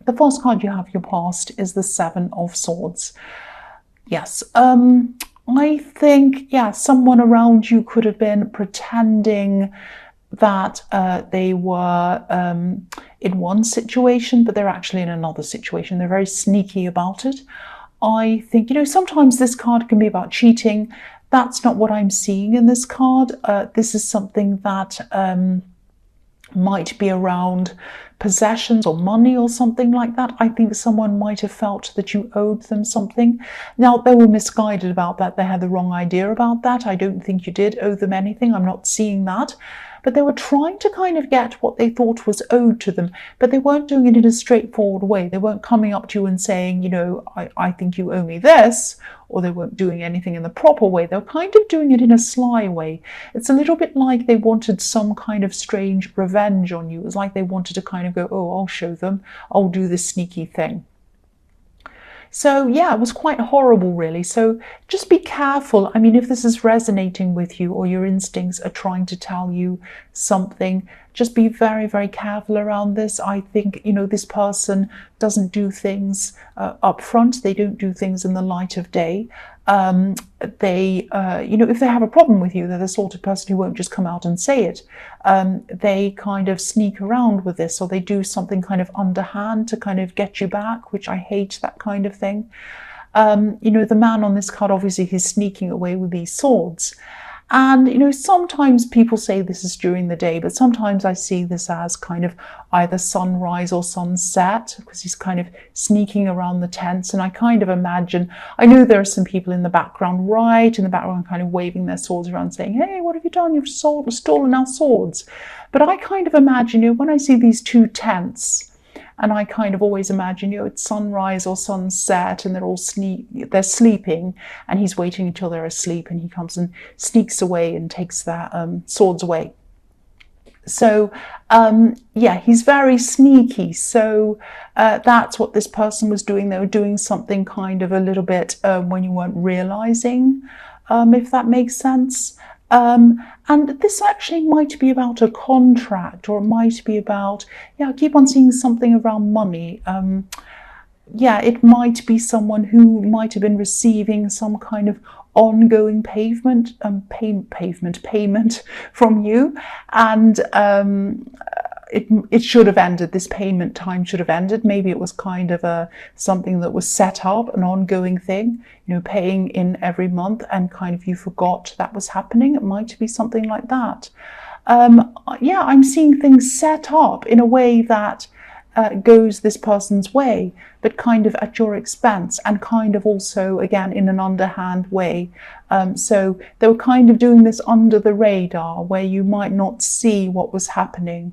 the first card you have, your past, is the Seven of Swords. Yes, I think, yeah, someone around you could have been pretending that they were in one situation, but they're actually in another situation. They're very sneaky about it. I think, sometimes this card can be about cheating. That's not what I'm seeing in this card. This is something that might be around possessions or money or something like that. I think someone might have felt that you owed them something. Now, they were misguided about that. They had the wrong idea about that. I don't think you did owe them anything. I'm not seeing that. But they were trying to kind of get what they thought was owed to them, but they weren't doing it in a straightforward way. They weren't coming up to you and saying, I think you owe me this, or they weren't doing anything in the proper way. They were kind of doing it in a sly way. It's a little bit like they wanted some kind of strange revenge on you. It was like they wanted to kind of go, oh, I'll show them, I'll do this sneaky thing. So yeah, it was quite horrible, really. So just be careful. I mean, if this is resonating with you or your instincts are trying to tell you something, just be very, very careful around this. I think, this person doesn't do things up front. They don't do things in the light of day. If they have a problem with you, they're the sort of person who won't just come out and say it. They kind of sneak around with this, or they do something kind of underhand to kind of get you back, which I hate, that kind of thing. The man on this card, obviously, he's sneaking away with these swords. And, sometimes people say this is during the day, but sometimes I see this as kind of either sunrise or sunset, because he's kind of sneaking around the tents. And I kind of imagine, I know there are some people in the background, right in the background, kind of waving their swords around saying, hey, what have you done? You've stolen our swords. But I kind of imagine, when I see these two tents, and I kind of always imagine, it's sunrise or sunset, and they're sleeping, and he's waiting until they're asleep, and he comes and sneaks away and takes their swords away. So, he's very sneaky. So that's what this person was doing. They were doing something kind of a little bit when you weren't realizing, if that makes sense. And this actually might be about a contract, or it might be about, I keep on seeing something around money. It might be someone who might have been receiving some kind of ongoing payment from you, and it should have ended. This payment time should have ended. Maybe it was kind of something that was set up, an ongoing thing, paying in every month, and kind of you forgot that was happening. It might be something like that. I'm seeing things set up in a way that goes this person's way, but kind of at your expense, and kind of also, again, in an underhand way. So they were kind of doing this under the radar, where you might not see what was happening.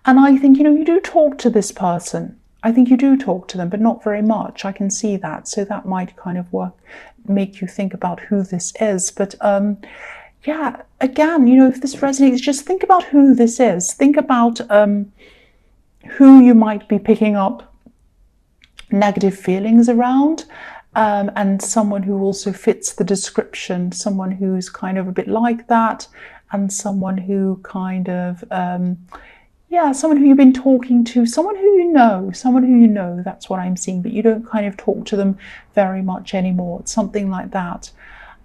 And I think, you do talk to this person. I think you do talk to them, but not very much. I can see that. So that might kind of make you think about who this is. But again, if this resonates, just think about who this is. Think about who you might be picking up negative feelings around, and someone who also fits the description, someone who's kind of a bit like that, and someone who kind of... someone who you've been talking to, someone who you know, that's what I'm seeing, but you don't kind of talk to them very much anymore. It's something like that.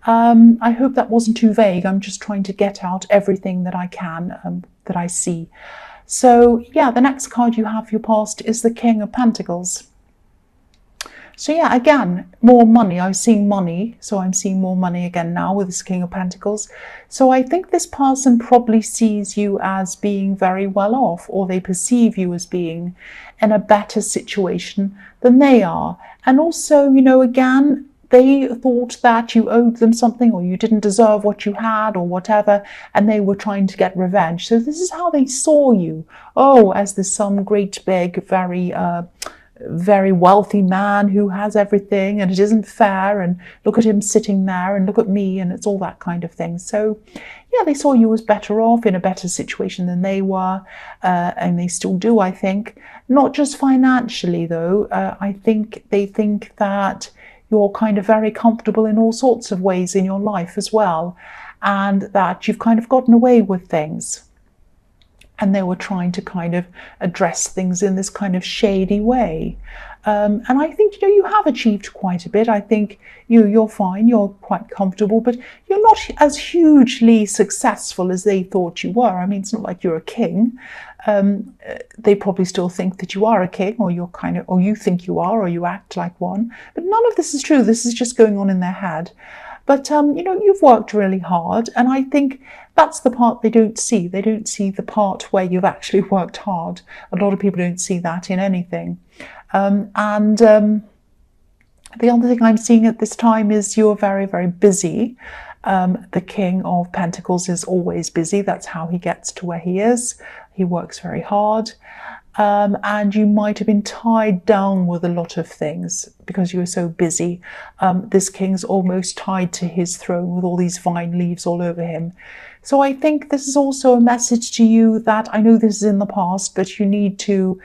I hope that wasn't too vague. I'm just trying to get out everything that I can, that I see. So, the next card you have, your past, is the King of Pentacles. So again, more money. I was seeing money, so I'm seeing more money again now with this King of Pentacles. So I think this person probably sees you as being very well off, or they perceive you as being in a better situation than they are. And also, again, they thought that you owed them something, or you didn't deserve what you had, or whatever, and they were trying to get revenge. So this is how they saw you. Oh, as this some great big, very wealthy man who has everything, and it isn't fair, and look at him sitting there, and look at me, and it's all that kind of thing. So they saw you as better off, in a better situation than they were, and they still do, I think. Not just financially, though. I think they think that you're kind of very comfortable in all sorts of ways in your life as well, and that you've kind of gotten away with things. and they were trying to kind of address things in this kind of shady way. And I think, you have achieved quite a bit. I think you're fine, you're quite comfortable, but you're not as hugely successful as they thought you were. I mean, it's not like you're a king. They probably still think that you are a king, or or you think you are, or you act like one. But none of this is true. This is just going on in their head. But, you've worked really hard, and I think that's the part they don't see. They don't see the part where you've actually worked hard. A lot of people don't see that in anything. The other thing I'm seeing at this time is you're very, very busy. The King of Pentacles is always busy. That's how he gets to where he is. He works very hard. And you might have been tied down with a lot of things because you were so busy. This king's almost tied to his throne with all these vine leaves all over him. So I think this is also a message to you that, I know this is in the past, but you need to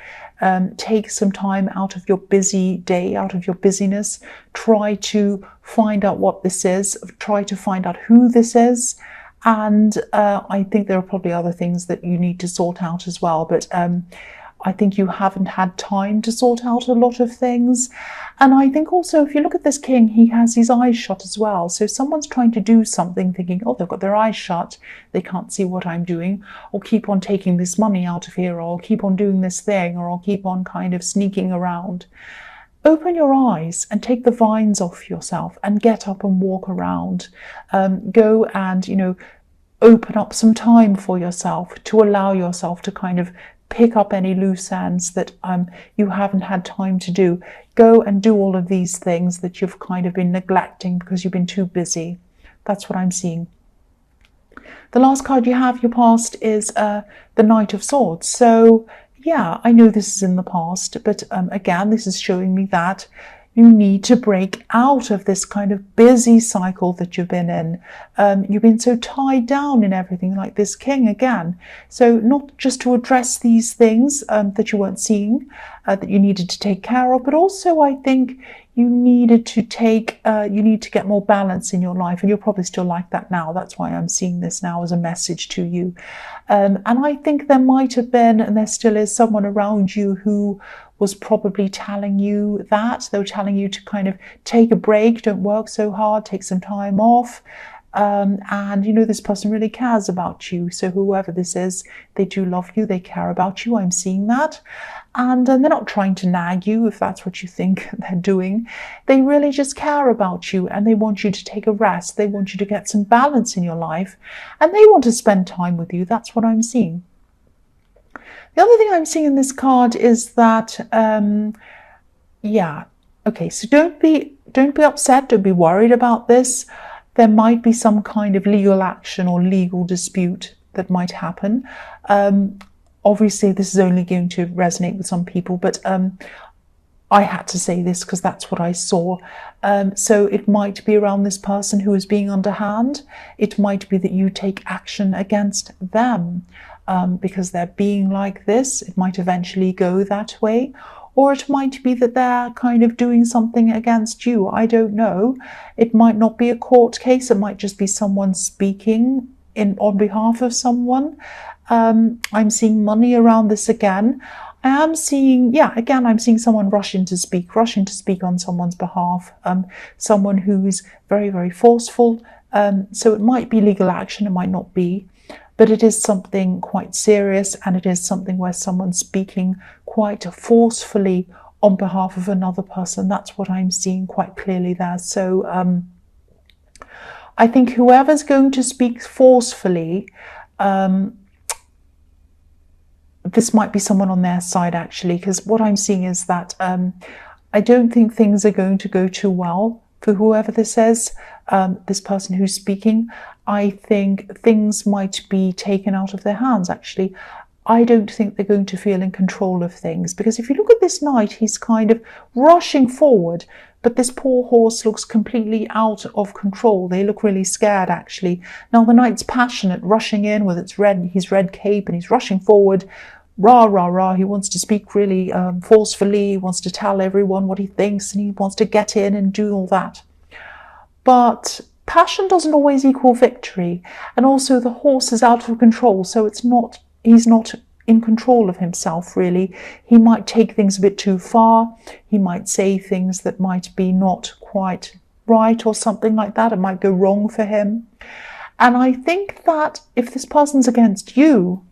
take some time out of your busy day, out of your busyness. Try to find out what this is. Try to find out who this is. And I think there are probably other things that you need to sort out as well. But I think you haven't had time to sort out a lot of things. And I think also, if you look at this king, he has his eyes shut as well. So someone's trying to do something thinking, oh, they've got their eyes shut, they can't see what I'm doing, or keep on taking this money out of here, or I'll keep on doing this thing, or I'll keep on kind of sneaking around. Open your eyes and take the vines off yourself and get up and walk around. Go and, open up some time for yourself to allow yourself to kind of pick up any loose ends that you haven't had time to do. Go and do all of these things that you've kind of been neglecting because you've been too busy. That's what I'm seeing. The last card you have, your past, is the Knight of Swords. So yeah, I know this is in the past, but again, this is showing me that you need to break out of this kind of busy cycle that you've been in. You've been so tied down in everything, like this king again. So not just to address these things that you weren't seeing, that you needed to take care of, but also I think you needed to you need to get more balance in your life, and you're probably still like that now. That's why I'm seeing this now as a message to you. And I think there might have been, and there still is, someone around you who was probably telling you that. They were telling you to kind of take a break, don't work so hard, take some time off. And this person really cares about you. So whoever this is, they do love you, they care about you. I'm seeing that. And they're not trying to nag you, if that's what you think they're doing. They really just care about you, and they want you to take a rest. They want you to get some balance in your life, and they want to spend time with you. That's what I'm seeing. The other thing I'm seeing in this card is that, so don't be upset, don't be worried about this. There might be some kind of legal action or legal dispute that might happen. Obviously, this is only going to resonate with some people, but I had to say this because that's what I saw. So it might be around this person who is being underhand. It might be that you take action against them. Because they're being like this. It might eventually go that way, or it might be that they're kind of doing something against you. I don't know. It might not be a court case. It might just be someone speaking on behalf of someone. I'm seeing money around this again. I am seeing, I'm seeing someone rushing to speak on someone's behalf. Someone who's very, very forceful. So it might be legal action, it might not be. But it is something quite serious, and it is something where someone's speaking quite forcefully on behalf of another person. That's what I'm seeing quite clearly there. So I think whoever's going to speak forcefully, this might be someone on their side, actually, because what I'm seeing is that I don't think things are going to go too well for whoever this is, this person who's speaking. I think things might be taken out of their hands, actually. I don't think they're going to feel in control of things, because if you look at this knight, he's kind of rushing forward, but this poor horse looks completely out of control. They look really scared, actually. Now, the knight's passionate, rushing in with his red cape, and he's rushing forward. Rah, rah, rah. He wants to speak really forcefully. He wants to tell everyone what he thinks, and he wants to get in and do all that. But passion doesn't always equal victory. And also the horse is out of control, so he's not in control of himself, really. He might take things a bit too far. He might say things that might be not quite right or something like that. It might go wrong for him. And I think that if this person's against you,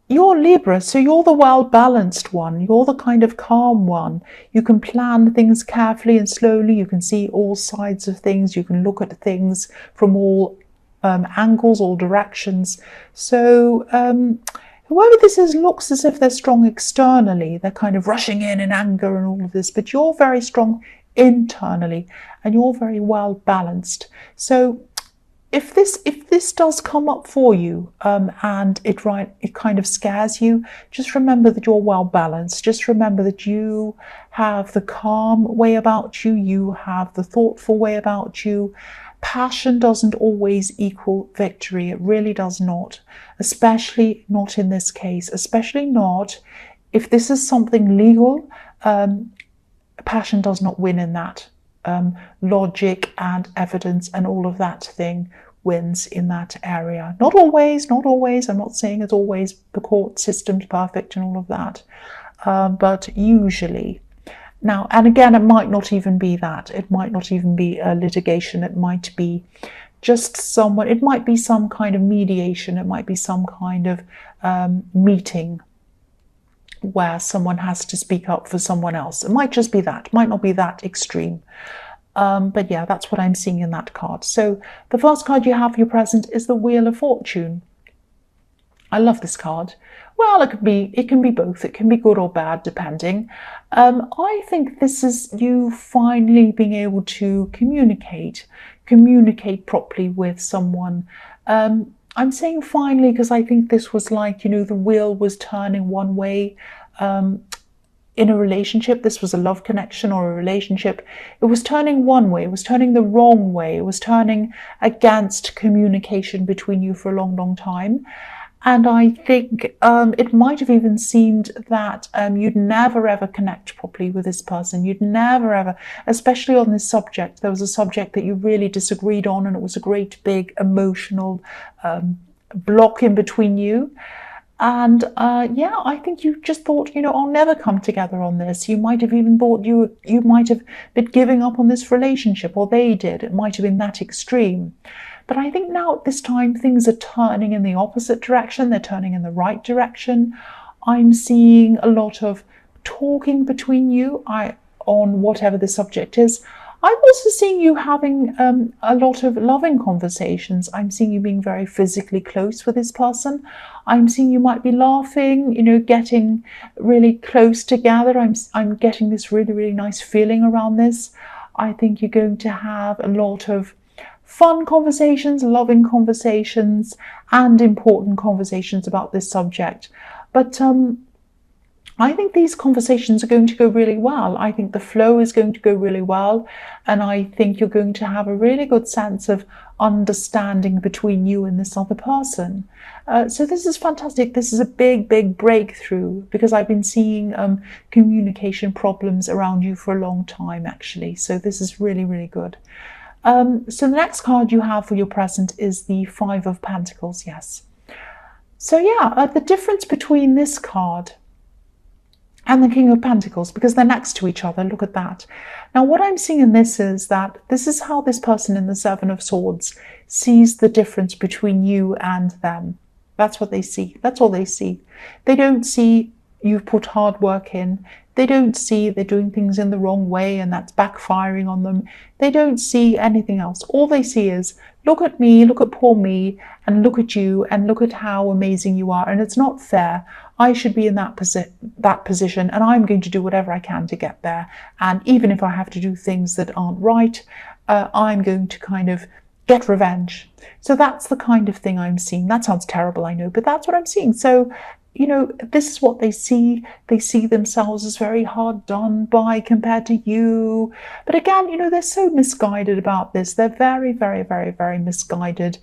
you're Libra, so you're the well-balanced one. You're the kind of calm one. You can plan things carefully and slowly. You can see all sides of things. You can look at things from all angles, all directions. So whoever this is looks as if they're strong externally. They're kind of rushing in anger and all of this, but you're very strong internally and you're very well balanced. So if this does come up for you and it kind of scares you, just remember that you're well balanced. Just remember that you have the calm way about you. You have the thoughtful way about you. Passion doesn't always equal victory. It really does not, especially not in this case, especially not if this is something legal. Passion does not win in that. Logic and evidence and all of that thing wins in that area. Not always. I'm not saying it's always the court system's perfect and all of that, but usually. Now, and again, it might not even be that. It might not even be a litigation. It might be just someone, it might be some kind of mediation. It might be some kind of meeting where someone has to speak up for someone else. It might just be that. It might not be that extreme. But yeah, that's what I'm seeing in that card. So the first card you have for your present is the Wheel of Fortune. I love this card. Well, it can be both. It can be good or bad, depending. I think this is you finally being able to communicate properly with someone. I'm saying finally because I think this was like, the wheel was turning one way in a relationship. This was a love connection or a relationship. It was turning one way. It was turning the wrong way. It was turning against communication between you for a long, long time. And I think it might have even seemed that you'd never ever connect properly with this person. You'd never ever, especially on this subject. There was a subject that you really disagreed on, and it was a great big emotional block in between you. And yeah, I think you just thought, I'll never come together on this. You might have even thought you might have been giving up on this relationship, or they did. It might have been that extreme. But I think now at this time, things are turning in the opposite direction. They're turning in the right direction. I'm seeing a lot of talking between you on whatever the subject is. I'm also seeing you having a lot of loving conversations. I'm seeing you being very physically close with this person. I'm seeing you might be laughing, getting really close together. I'm getting this really, really nice feeling around this. I think you're going to have a lot of fun conversations, loving conversations, and important conversations about this subject. But I think these conversations are going to go really well. I think the flow is going to go really well. And I think you're going to have a really good sense of understanding between you and this other person. So this is fantastic. This is a big, big breakthrough, because I've been seeing communication problems around you for a long time, actually. So this is really, really good. So the next card you have for your present is the Five of Pentacles. Yes. So yeah, the difference between this card and the King of Pentacles, because they're next to each other. Look at that. Now, what I'm seeing in this is that this is how this person in the Seven of Swords sees the difference between you and them. That's what they see. That's all they see. They don't see you've put hard work in. They don't see they're doing things in the wrong way and that's backfiring on them. They don't see anything else. All they see is, look at me, look at poor me, and look at you, and look at how amazing you are. And it's not fair. I should be in that position, and I'm going to do whatever I can to get there. And even if I have to do things that aren't right, I'm going to kind of get revenge. So that's the kind of thing I'm seeing. That sounds terrible, I know, but that's what I'm seeing. So, this is what they see. They see themselves as very hard done by compared to you. But again, they're so misguided about this. They're very, very, very, very misguided.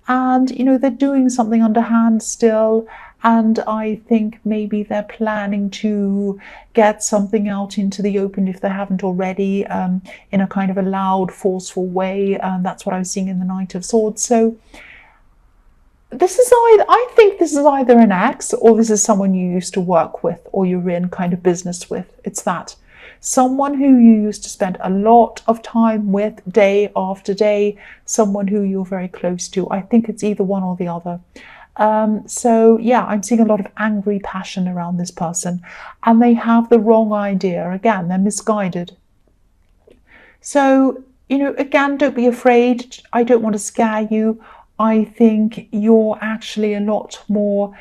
And, they're doing something underhand still. And I think maybe they're planning to get something out into the open if they haven't already, in a kind of a loud, forceful way. That's what I was seeing in the Knight of Swords. So I think this is either an ex, or this is someone you used to work with, or you're in kind of business with. It's that. Someone who you used to spend a lot of time with day after day, someone who you're very close to. I think it's either one or the other. So yeah, I'm seeing a lot of angry passion around this person, and they have the wrong idea. Again, they're misguided. So, again, don't be afraid. I don't want to scare you. I think you're actually a lot more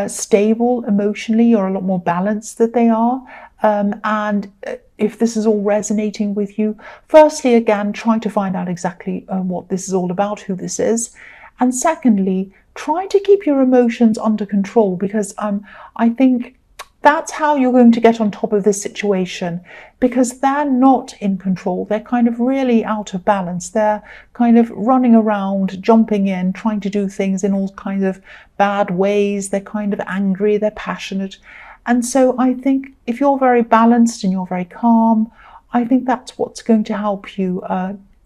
stable emotionally, or a lot more balanced than they are. And if this is all resonating with you, firstly, again, try to find out exactly what this is all about, who this is. And secondly, try to keep your emotions under control, because I think that's how you're going to get on top of this situation, because they're not in control. They're kind of really out of balance. They're kind of running around, jumping in, trying to do things in all kinds of bad ways. They're kind of angry, they're passionate. And so I think if you're very balanced and you're very calm, I think that's what's going to help you,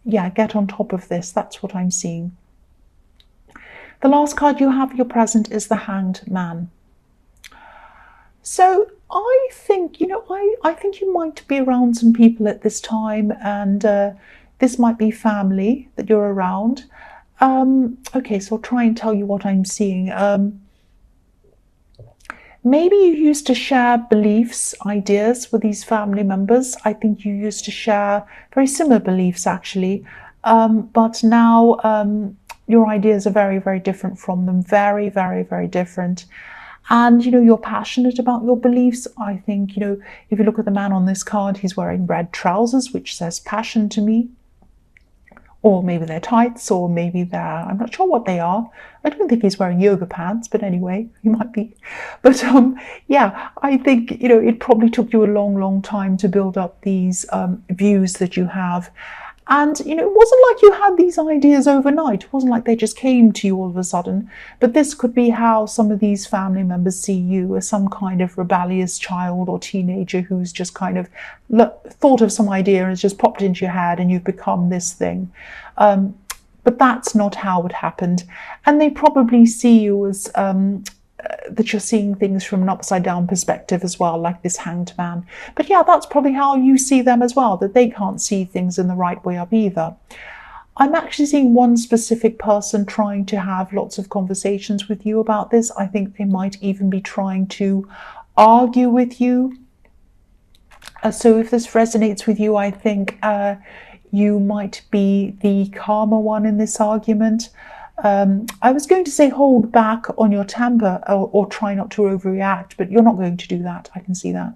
get on top of this. That's what I'm seeing. The last card you have, your present, is the Hanged Man. So I think, I think you might be around some people at this time, and this might be family that you're around. Okay, so I'll try and tell you what I'm seeing. Maybe you used to share beliefs, ideas with these family members. I think you used to share very similar beliefs, actually. But now your ideas are very, very different from them. Very, very, very different. And, you're passionate about your beliefs. I think, if you look at the man on this card, he's wearing red trousers, which says passion to me. Or maybe they're tights, or maybe I'm not sure what they are. I don't think he's wearing yoga pants, but anyway, he might be. But yeah, I think, it probably took you a long, long time to build up these views that you have. And, it wasn't like you had these ideas overnight. It wasn't like they just came to you all of a sudden. But this could be how some of these family members see you, as some kind of rebellious child or teenager who's just kind of thought of some idea and it's just popped into your head and you've become this thing. But that's not how it happened. And they probably see you as that you're seeing things from an upside down perspective as well, like this Hanged Man. But yeah, that's probably how you see them as well, that they can't see things in the right way up either. I'm actually seeing one specific person trying to have lots of conversations with you about this. I think they might even be trying to argue with you. So if this resonates with you, I think you might be the calmer one in this argument. I was going to say hold back on your temper, or try not to overreact, but you're not going to do that. I can see that.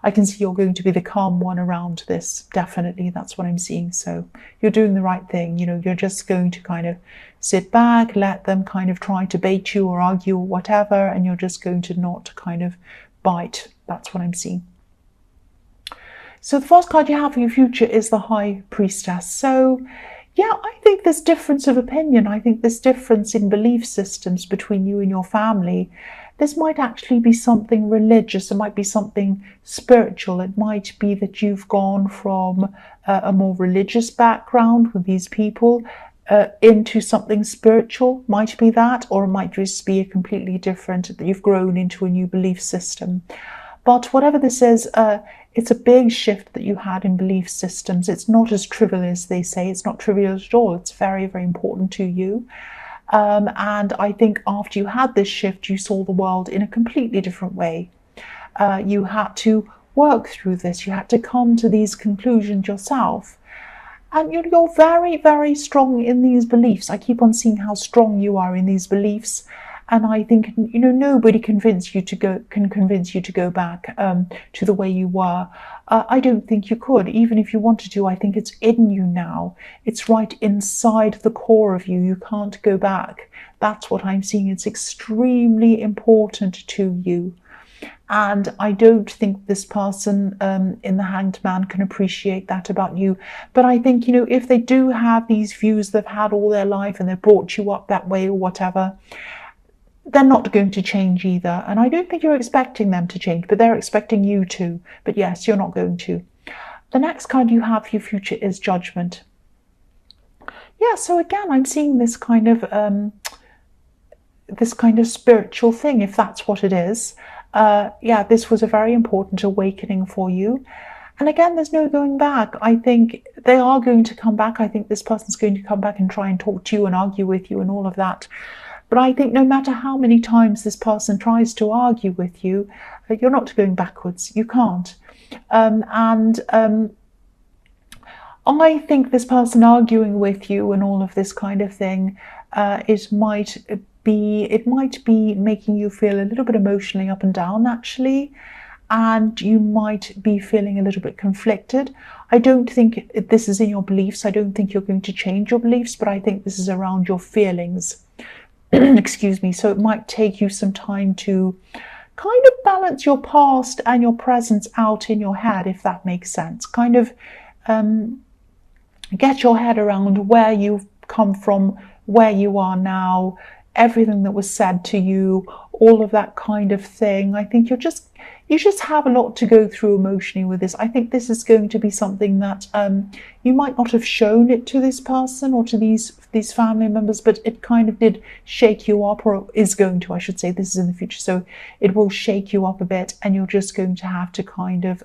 I can see you're going to be the calm one around this. Definitely, that's what I'm seeing. So you're doing the right thing. You're just going to kind of sit back, let them kind of try to bait you or argue or whatever, and you're just going to not kind of bite. That's what I'm seeing. So the first card you have for your future is the High Priestess. So yeah, I think this difference of opinion, I think this difference in belief systems between you and your family, this might actually be something religious. It might be something spiritual. It might be that you've gone from a more religious background with these people into something spiritual. Might be that, or it might just be a completely different, that you've grown into a new belief system. But whatever this is, it's a big shift that you had in belief systems. It's not as trivial as they say. It's not trivial at all. It's very, very important to you. And I think after you had this shift, you saw the world in a completely different way. You had to work through this. You had to come to these conclusions yourself. And you're very, very strong in these beliefs. I keep on seeing how strong you are in these beliefs. And I think, nobody can convince you to go back to the way you were. I don't think you could, even if you wanted to. I think it's in you now. It's right inside the core of you. You can't go back. That's what I'm seeing. It's extremely important to you. And I don't think this person in the Hanged Man can appreciate that about you. But I think, if they do have these views they've had all their life and they've brought you up that way or whatever, they're not going to change either. And I don't think you're expecting them to change, but they're expecting you to. But yes, you're not going to. The next card you have for your future is Judgment. Yeah, so again, I'm seeing this kind of this kind of spiritual thing, if that's what it is. Yeah, this was a very important awakening for you. And again, there's no going back. I think they are going to come back. I think this person's going to come back and try and talk to you and argue with you and all of that. But I think no matter how many times this person tries to argue with you, you're not going backwards. You can't. I think this person arguing with you and all of this kind of thing, it might be making you feel a little bit emotionally up and down, actually, and you might be feeling a little bit conflicted. I don't think this is in your beliefs. I don't think you're going to change your beliefs, but I think this is around your feelings. Excuse me. So it might take you some time to kind of balance your past and your present out in your head, if that makes sense. Kind of get your head around where you've come from, where you are now, everything that was said to you, all of that kind of thing. I think you just have a lot to go through emotionally with this. I think this is going to be something that you might not have shown it to this person or to these family members, but it kind of did shake you up, or is going to, I should say. This is in the future, so it will shake you up a bit, and you're just going to have to kind of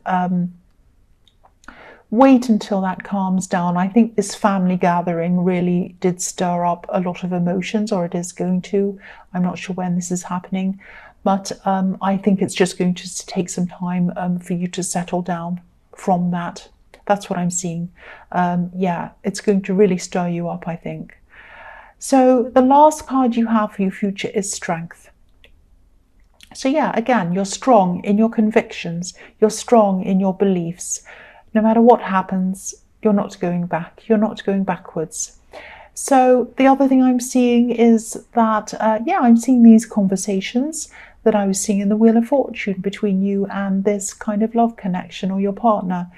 wait until that calms down. I think this family gathering really did stir up a lot of emotions, or it is going to. I'm not sure when this is happening, but I think it's just going to take some time for you to settle down from that. That's what I'm seeing. Yeah, it's going to really stir you up, I think. So the last card you have for your future is Strength. So yeah, again, you're strong in your convictions. You're strong in your beliefs. No matter what happens, you're not going back. You're not going backwards. So the other thing I'm seeing is that, yeah, I'm seeing these conversations that I was seeing in the Wheel of Fortune between you and this kind of love connection or your partner.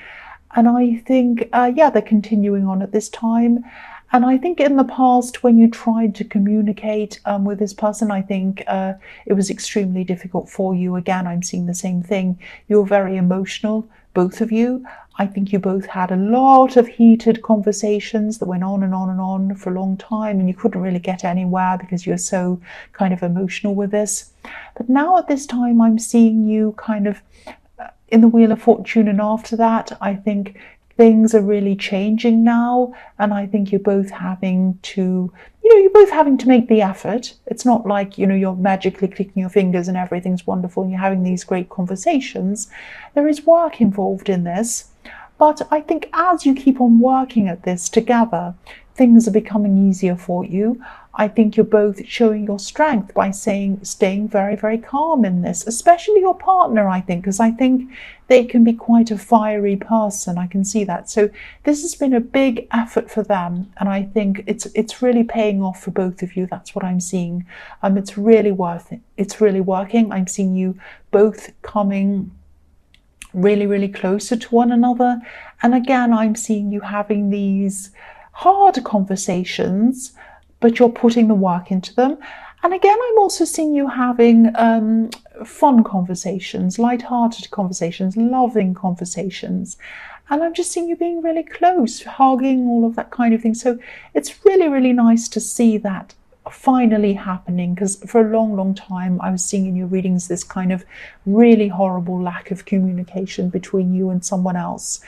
And I think, yeah, they're continuing on at this time. And I think in the past, when you tried to communicate with this person, I think it was extremely difficult for you. Again, I'm seeing the same thing. You're very emotional, both of you. I think you both had a lot of heated conversations that went on and on and on for a long time, and you couldn't really get anywhere because you're so kind of emotional with this. But now at this time, I'm seeing you kind of in the Wheel of Fortune, and after that, I think things are really changing now, and I think you're both having to, make the effort. It's not like, you're magically clicking your fingers and everything's wonderful and you're having these great conversations. There is work involved in this, but I think as you keep on working at this together, things are becoming easier for you. I think you're both showing your strength by staying very, very calm in this, especially your partner, I think, because I think they can be quite a fiery person. I can see that. So this has been a big effort for them, and I think it's really paying off for both of you. That's what I'm seeing. It's really worth it. It's really working. I'm seeing you both coming really, really closer to one another. And again, I'm seeing you having these hard conversations, but you're putting the work into them. And again, I'm also seeing you having fun conversations, light-hearted conversations, loving conversations. And I'm just seeing you being really close, hugging, all of that kind of thing. So it's really, really nice to see that finally happening, because for a long, long time I was seeing in your readings this kind of really horrible lack of communication between you and someone else.